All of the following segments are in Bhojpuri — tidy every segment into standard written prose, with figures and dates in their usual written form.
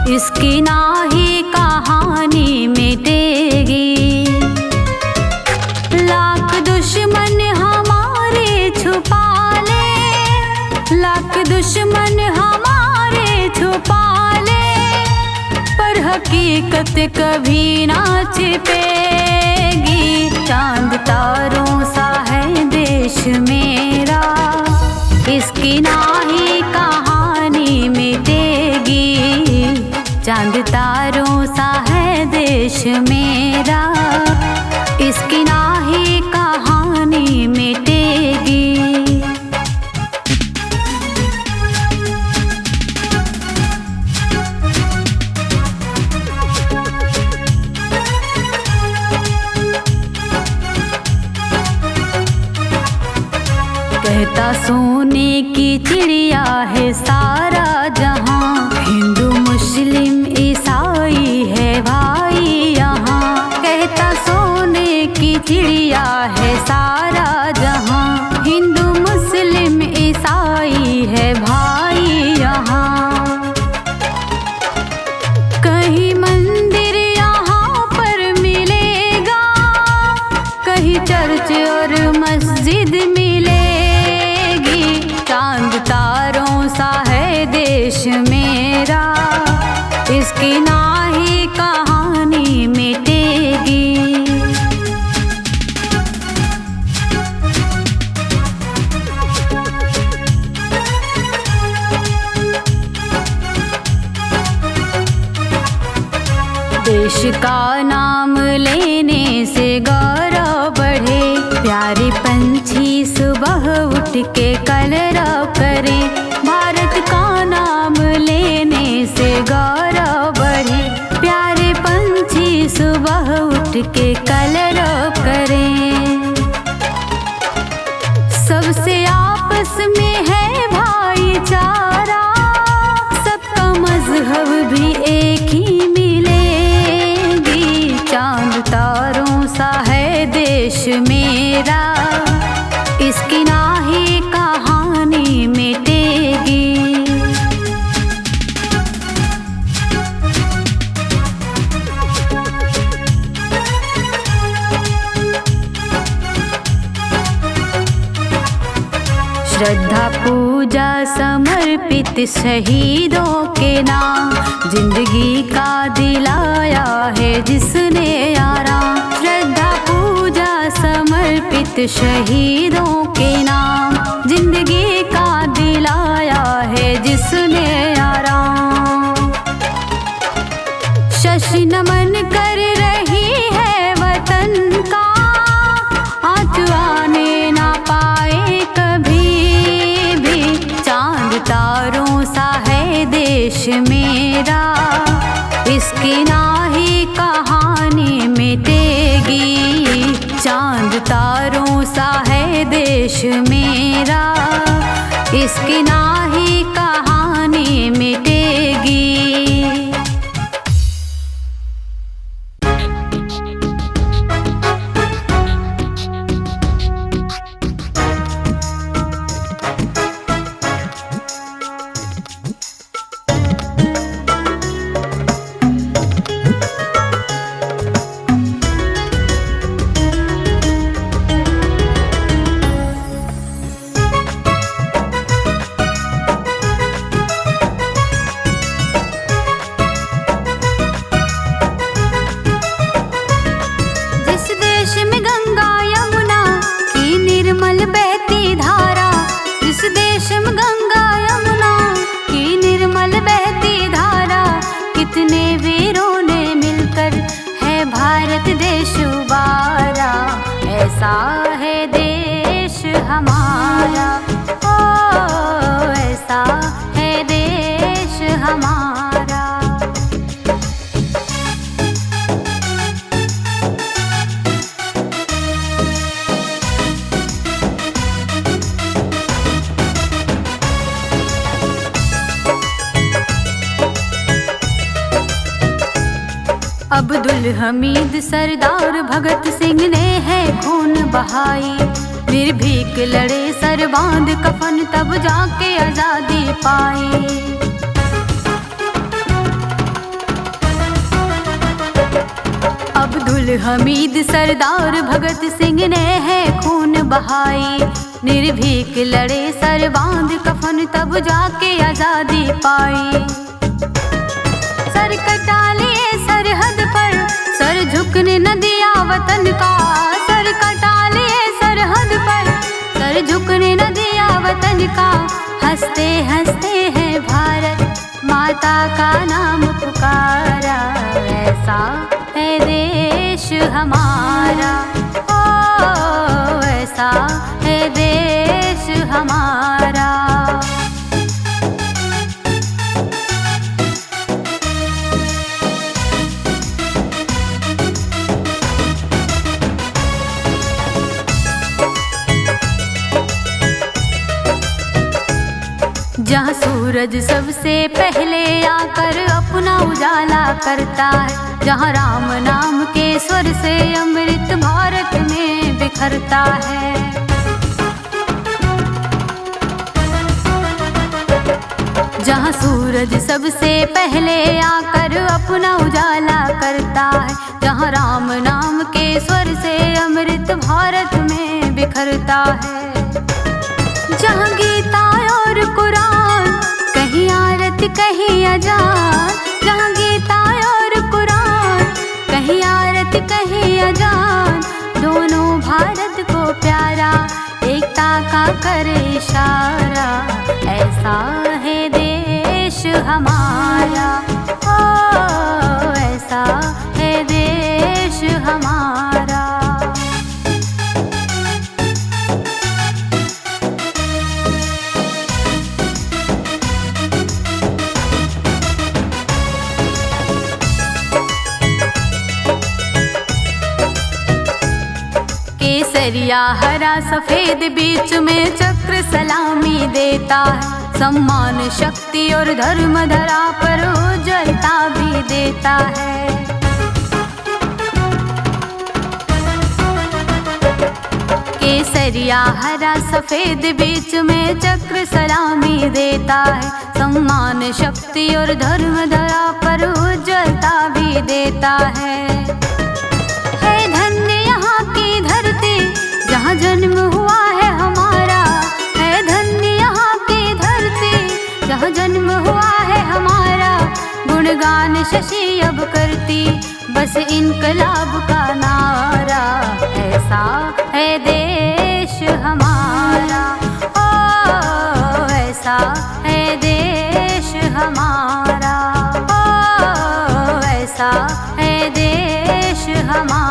इसकी नाही कहानी मिटेगी। लाख दुश्मन हमारे छुपा ले, लाख दुश्मन हमारे छुपा ले, पर हकीकत कभी ना छिपेगी। चांद तारों सा है देश मेरा, इसकी नाही कहानी मिटेगी। चांद तारों सा है देश मेरा, इसकी नाही कहानी मिटेगी। कहता सोने की चिड़िया है सारा जहां, हिंदू मुस्लिम ईसाई है भाई यहाँ। कहता सोने की चिड़िया है सारा जहां, हिंदू मुस्लिम ईसाई है भाई यहाँ। कहीं मंदिर यहाँ पर मिलेगा, कहीं चर्च और मस्जिद मिलेगी। चांद तारों सा है देश मेरा, इसकी नाही कहानी मिटेगी। देश का नाम लेने से गौरव बढ़े, प्यारे पंछी सुबह उठ के कलरव करें। भारत का नाम लेने से गौरव बढ़े, प्यारे पंछी सुबह उठ के कलरव करें। सबसे आपस में है भाईचारा, सबका मजहब भी एक ही मिलेगी। चांद तारों सा है देश मेरा, इसकी नाही कहानी मिटेगी। श्रद्धा पूजा समर्पित शहीदों के नाम, जिंदगी का दिलाया है जिसने आराम। श्रद्धा पूजा समर्पित शहीदों के नाम, जिंदगी का दिलाया है जिसने आराम। शशि नमन कर रही है वतन का, आँच आने ना पाए कभी भी। चांद तारों सा है देश मेरा, इसकी नाही कहानी मिटेगी। चांद तारों सा है देश मेरा, इसकी नाही कहानी मिटेगी। ऐसा है देश हमारा, ओ ऐसा है देश हमारा। अब्दुल हमीद सरदार भगत सिंह ने है खून बहाई, निर्भीक लड़े सर बांध कफन तब जाके आजादी पाई। हमीद सरदार भगत सिंह ने है खून बहाई, निर्भीक लड़े सर बांध कफन तब जाके आजादी पाई। सर कटा लिए सरहद पर, सर झुकने न दिया वतन का, सर कटा लिए सरहद पर, सर झुकने न दिया वतन का। हंसते हंसते हैं भारत माता का नाम पुकारा, ऐसा है देश हमारा, ओ ऐसा है देश हमारा। जहाँ सूरज सबसे पहले आकर अपना उजाला करता है, जहाँ राम नाम के स्वर से अमृत भारत में बिखरता है। जहाँ सूरज सबसे पहले आकर अपना उजाला करता है, जहाँ राम नाम के स्वर से अमृत भारत में बिखरता है। जहाँ गीता और कुरान कहीं आरती कहीं अजान, जहाँ गीता और कुरान कहीं आरती कहीं अजान, दोनों भारत को प्यारा एकता का करे इशारा, ऐसा है देश हमारा, ओ ऐसा है देश हमारा। केसरिया हरा सफेद बीच में चक्र सलामी देता है, सम्मान शक्ति और धर्म धरा पर उज्ज्वलता भी देता है। केसरिया हरा सफेद बीच में चक्र सलामी देता है, सम्मान शक्ति और धर्म धरा पर उज्ज्वलता भी देता है। धन्य यहाँ की धरती जहाँ जन्म हुआ है हमारा, है धन्य यहाँ की धरती जहाँ जन्म हुआ है हमारा। गुणगान शशि अब करती बस इनकलाब का नारा, ऐसा है देश हमारा, ओ ऐसा है देश हमारा, ओ ऐसा है देश हमारा।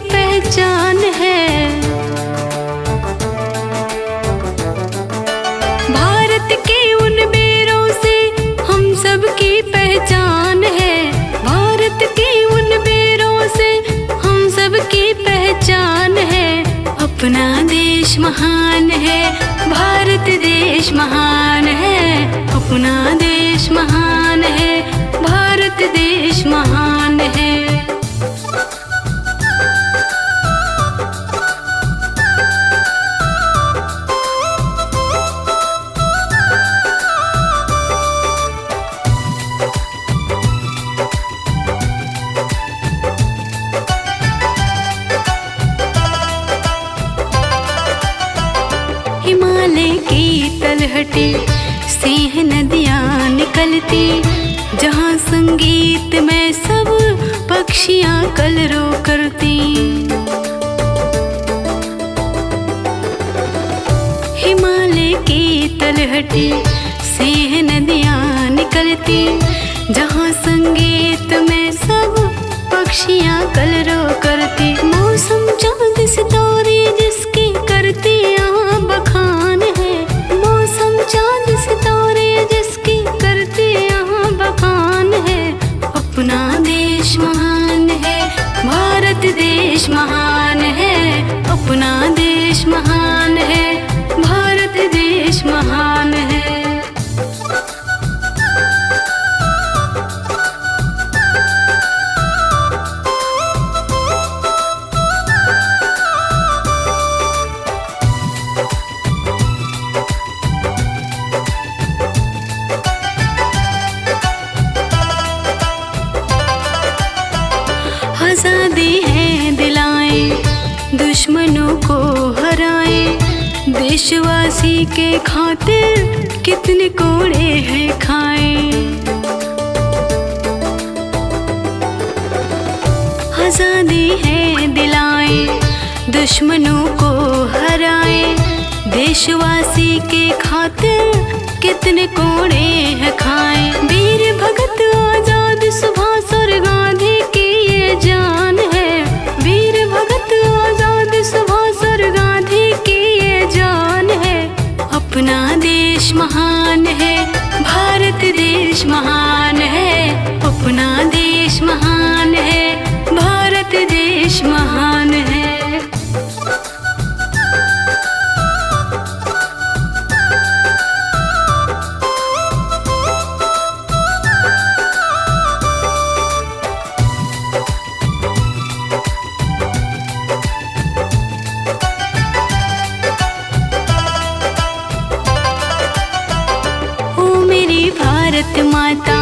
पहचान है भारत के उन बेरों से हम सब की पहचान है, भारत के उन बेरों से हम सब की पहचान है। अपना देश महान है, भारत देश महान है, अपना देश महान है, भारत देश महान है। हिमालय की तलहटी से नदियाँ निकलती, जहाँ संगीत में सब पक्षियाँ कलरव करती। हिमालय की तलहटी से नदियाँ निकलती, जहाँ संगीत में सब पक्षियाँ कलरव करती। मौसम चांद सितारे जिसकी करती यहाँ बखान है, मौसम चांद सितारे जिसकी करती को हराए। देशवासी के खातिर कितने कोड़े हैं खाए। आजादी है दिलाए, दुश्मनों को हराए। देशवासी के खातिर कितने कोड़े हैं खाए। वीर भगत आजाद सुभाष और गांधी की ये जान है। वीर भगत आजाद सुभाष और गांधी की ये जान है। अपना देश महान है, भारत देश महान है। अपना देश महान है, भारत देश महान है। भारत माता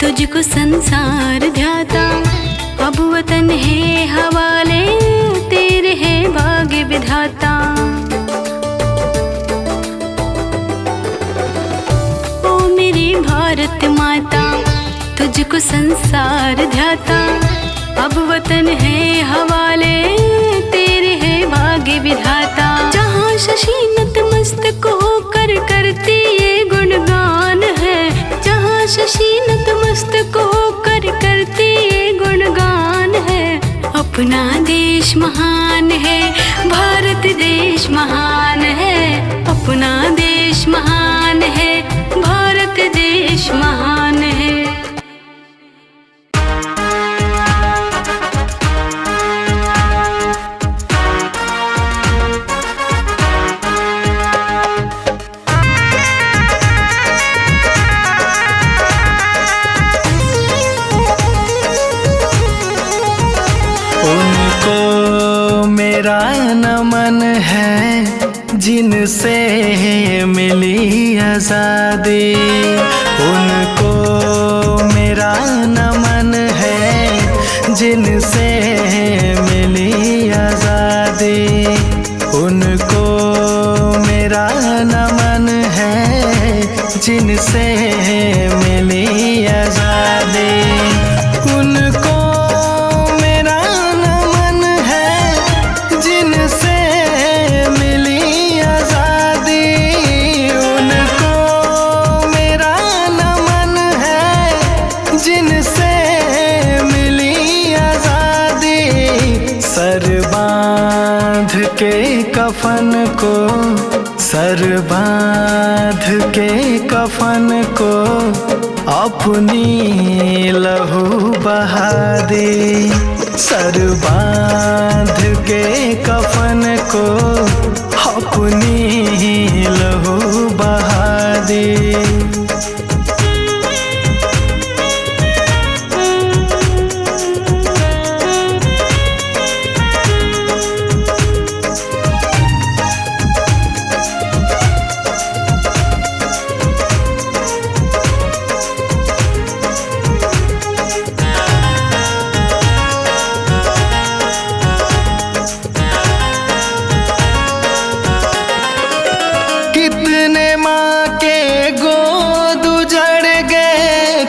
तुझको संसार ध्याता। अब वतन है हवाले, तेरे है भाग्य विधाता। ओ मेरी भारत माता तुझको संसार ध्याता। अब वतन है हवाले, तेरे है भाग्य विधाता। जहाँ शशि नतमस्तक होकर करती ये गुणगान है। जहाँ शशि नतमस्तक होकर करती ये गुणगान है। अपना देश महान है, भारत देश महान है। अपना देश महान है, भारत देश महान है। मेरा नमन है जिनसे मिली आजादी। उनको मेरा नमन है जिनसे मिली आजादी। उनको मेरा नमन है जिनसे मिली आजादी। उनको कफन को सर बांध के कफन को अपनी लहू बहा दे। सर बांध के कफन को अपनी लहू बहा दे।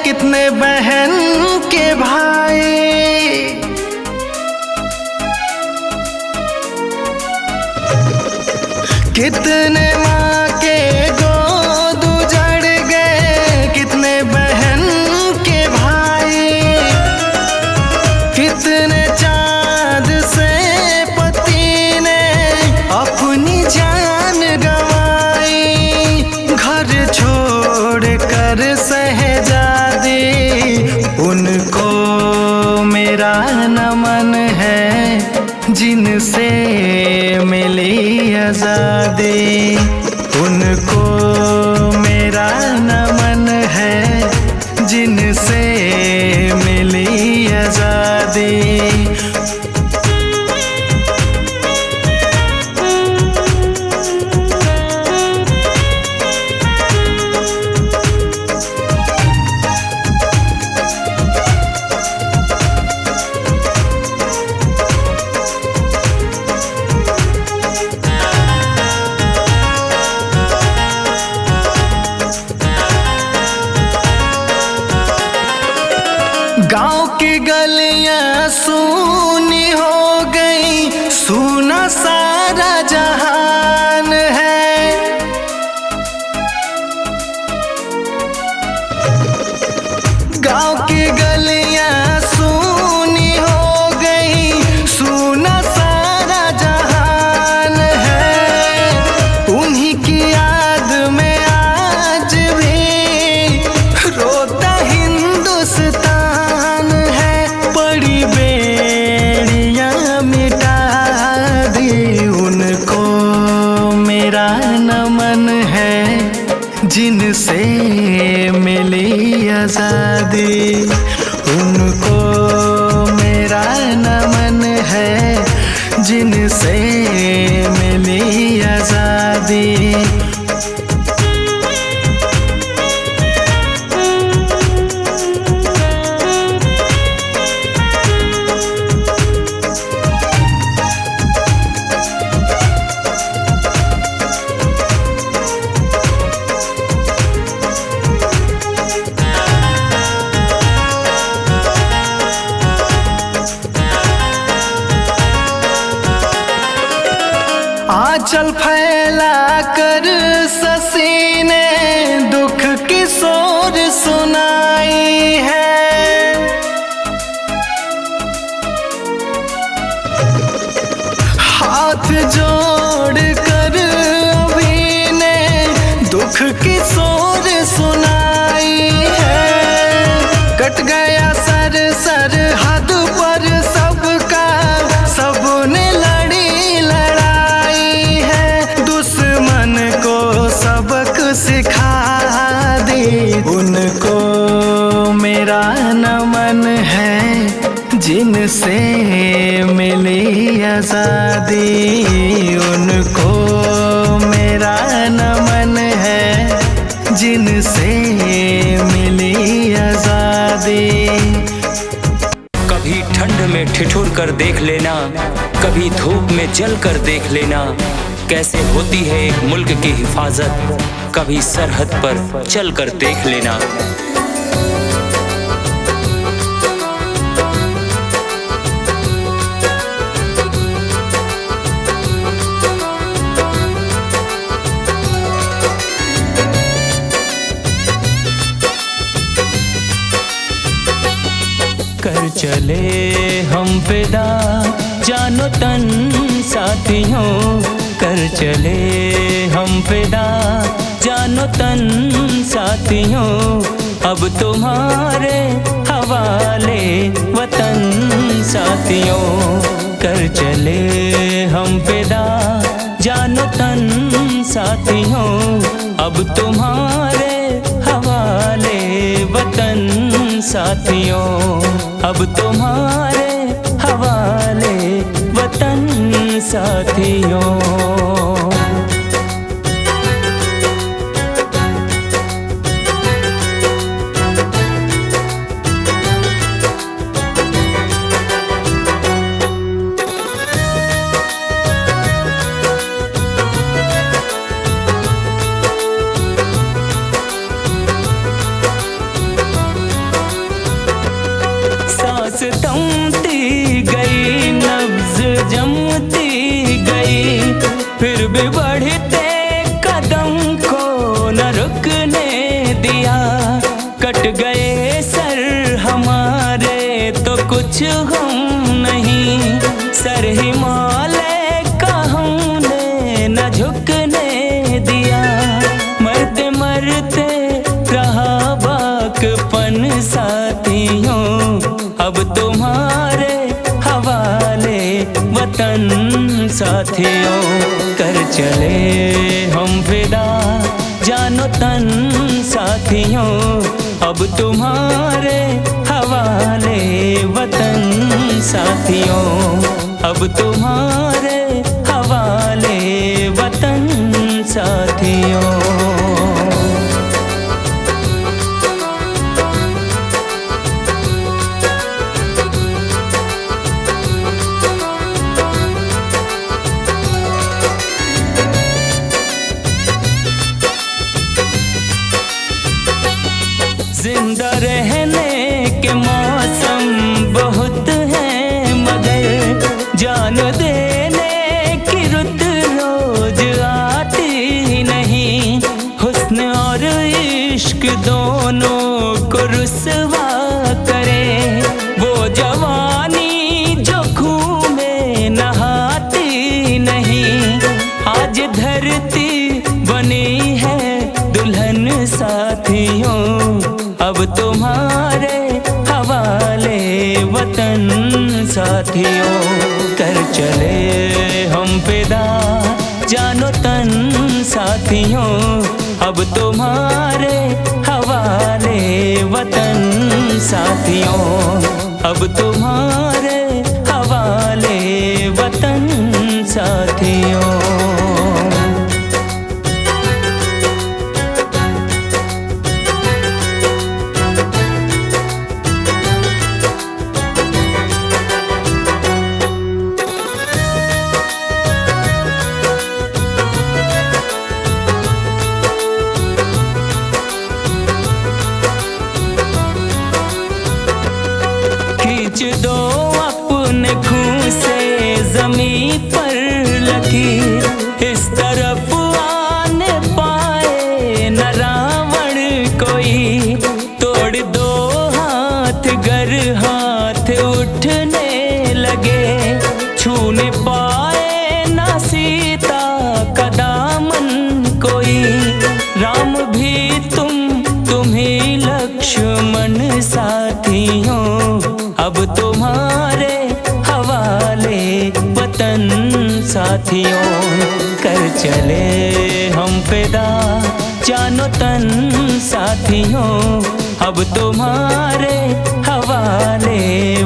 कितने बहन के भाई, कितने माँ के गोद उजड़ गए। कितने बहन के भाई, कितने चाँद से पति ने अपनी जान गंवाई। घर छोड़ कर शहजादी, उनको मेरा नमन है जिनसे मिली आजादी। उनको मेरा नमन है जिनसे मिली आजादी। जिनसे मिली आजादी, उनको मेरा नमन है, जिनसे मिली आजादी। आंचल फैला कर शशि ने दुख की सोर सुनाई है, हाथ जोड़ कर अभी ने दुख की सोर सुनाई है। कट गया सर सरहद पर सबका, सबने लड़ी लड़ाई है, दुश्मन को सबक सिखा दी। उनको मेरा नमन है, जिनसे मिली आजादी, उनको मेरा नमन है, जिनसे मिली आजादी। कभी ठंड में ठिठुर कर देख लेना, कभी धूप में जल कर देख लेना, कैसे होती है एक मुल्क की हिफाजत, कभी सरहद पर चल कर देख लेना। कर चले हम फिदा जानो तन साथियों, कर चले हम फिदा जानो तन साथियों, अब तुम्हारे हवाले वतन साथियों। कर चले हम फिदा जानो तन साथियों, अब तुम्हारे हवाले वतन साथियों, अब तुम्हारे हवाले वतन साथियों। थमती गई नब्ज जमती गई, फिर भी बढ़ते कदम को न रुकने दिया। कट गए सर हमारे तो कुछ हम नहीं, सर हिमालय का हमने न झुकने दिया। मरते मरते रहा बाकपन साथियों, अब तुम्हारे हवाले वतन साथियों। कर चले हम फिदा जानो तन साथियों, अब तुम्हारे हवाले वतन साथियों, अब तुम्हारे हवाले वतन साथियों। जिंदा रहने के मौसम बहुत हैं, मगर जान देने की रुत रोज आती नहीं। हुस्न और इश्क दोनों को रुसवा करे, वो जवानी जो खून में नहाती नहीं। आज धरती बनी है दुल्हन साथियों, अब तुम्हारे हवाले वतन साथियों। कर चले हम फिदा जानो तन साथियों, साथियों, अब तुम्हारे हवाले वतन साथियों, अब तुम्हारे हवाले वतन साथियों। खींच दो अपने खून से ज़मीं पर लकीर, इस तरफ आने पाए न रावण कोई। तोड़ दो हाथ गर हाथ उठने लगे, छूने पाए न सीता का दामन कोई। राम भी तुम ही लक्ष्मण साथियों, अब तुम्हारे हवाले वतन साथियों। कर चले हम फिदा जानो तन साथियों, अब तुम्हारे हवाले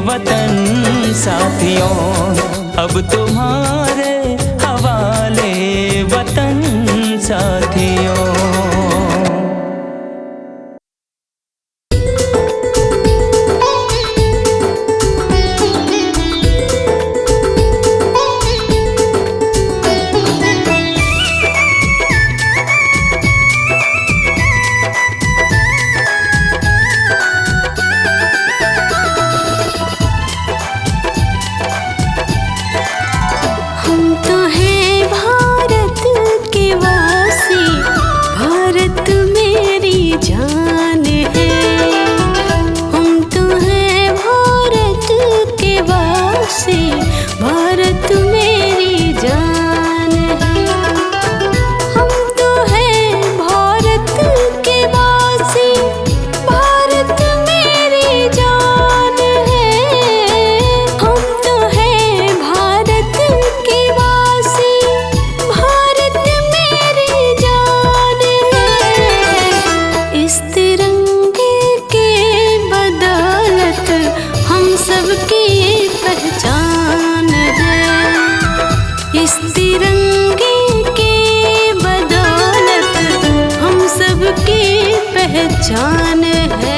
वतन साथियों, अब तुम्हारे हवाले वतन साथियों। पहचान है।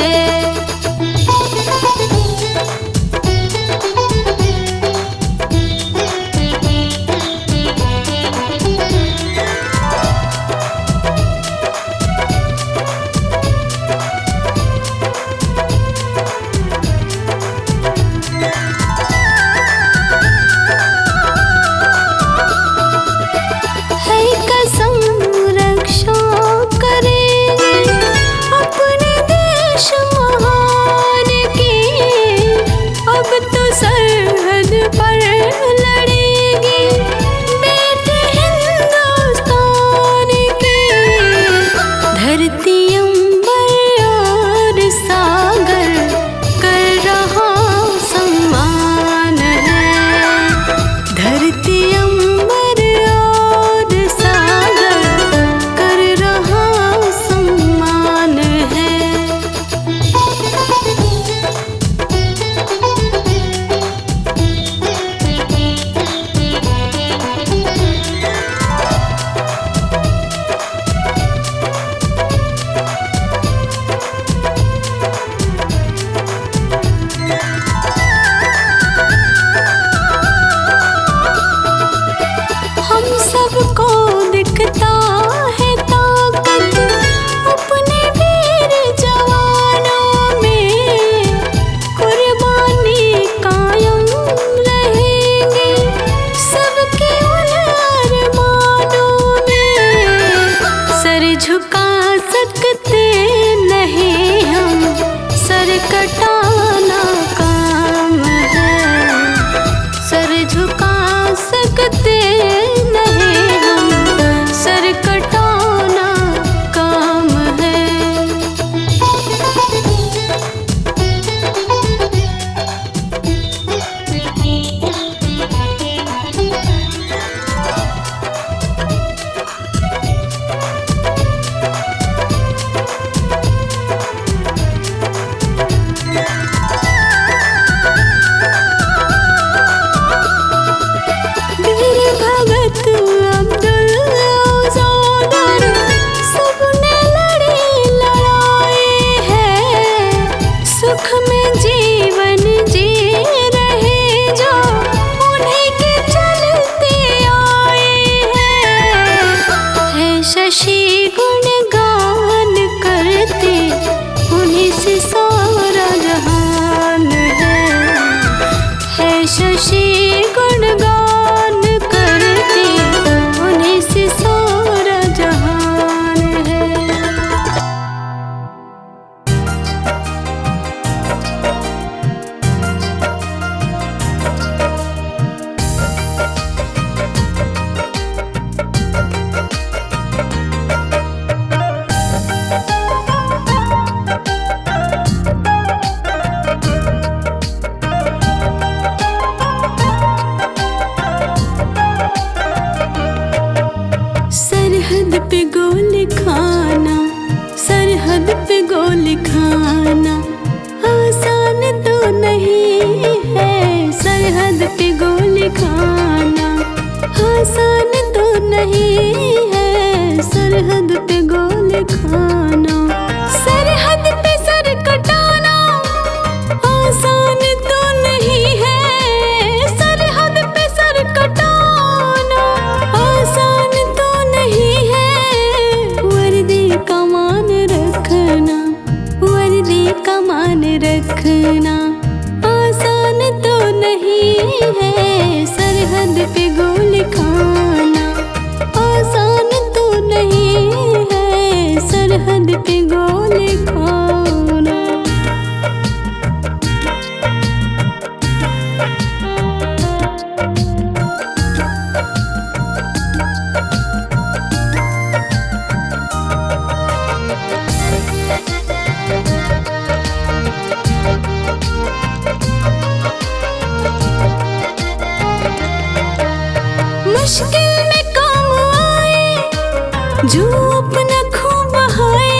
गुणगान करते, उन्हीं से सारा जहान है शशि गुणगान करते, उन्हीं से सारा जहान है। सरहद पे गोली खाना, सरहद पे गोली खाना आसान तो नहीं है। सरहद पे गोली खाना आसान तो नहीं है। सरहद पे गोली खाना, सरहद पे सर कटाना आसान तो नहीं है। सरहद पे सर कटाना आसान तो नहीं है। वर्दी कमान रखना, वर्दी कमान रखना आसान तो नहीं है। सरहद पे गोली खाना आसान तो नहीं है। सरहद पे गोली खाना। मुश्किल में काम आए जो अपना खून बहाए।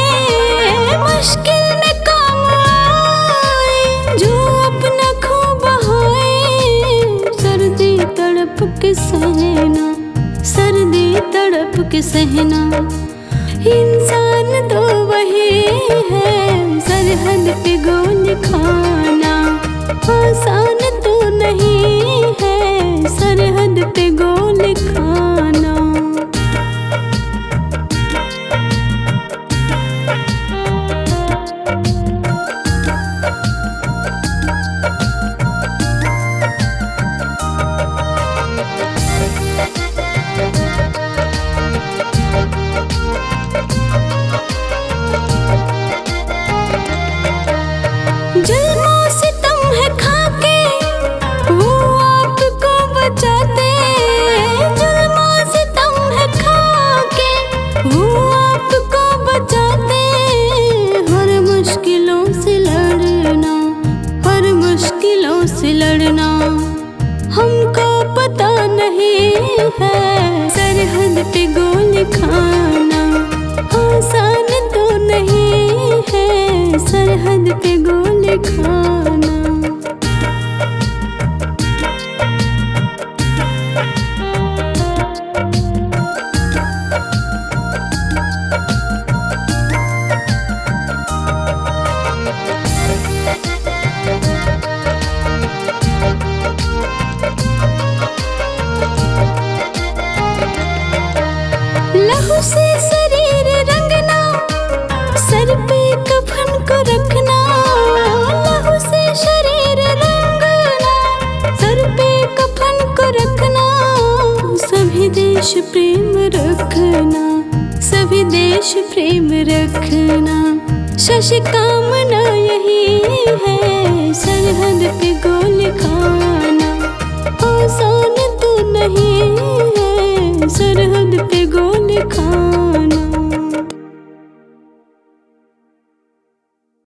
मुश्किल में काम आए जो अपना खून बहाए। सर्दी तड़प के सहना, सर्दी तड़प के सहना इंसान तो वही है। सरहद पे गोली खाना आसान तो नहीं है। सरहद पे गोली खाना। जुल्मों सितम है खाके वो आपको बचाते। जुल्मों सितम है खाके वो आपको बचाते। हर मुश्किलों से लड़ना, हर मुश्किलों से लड़ना हमको पता नहीं है। सरहद पे गोली खाना आसान तो नहीं है। सरहद पे गोली खाना। लहू से शरीर रंगना, सर पे कफन को रखना। लहू से शरीर रंगना, सर पे कफन को रखना। सभी देश प्रेम रखना, सभी देश प्रेम रखना। शशि कामना यही है। सरहद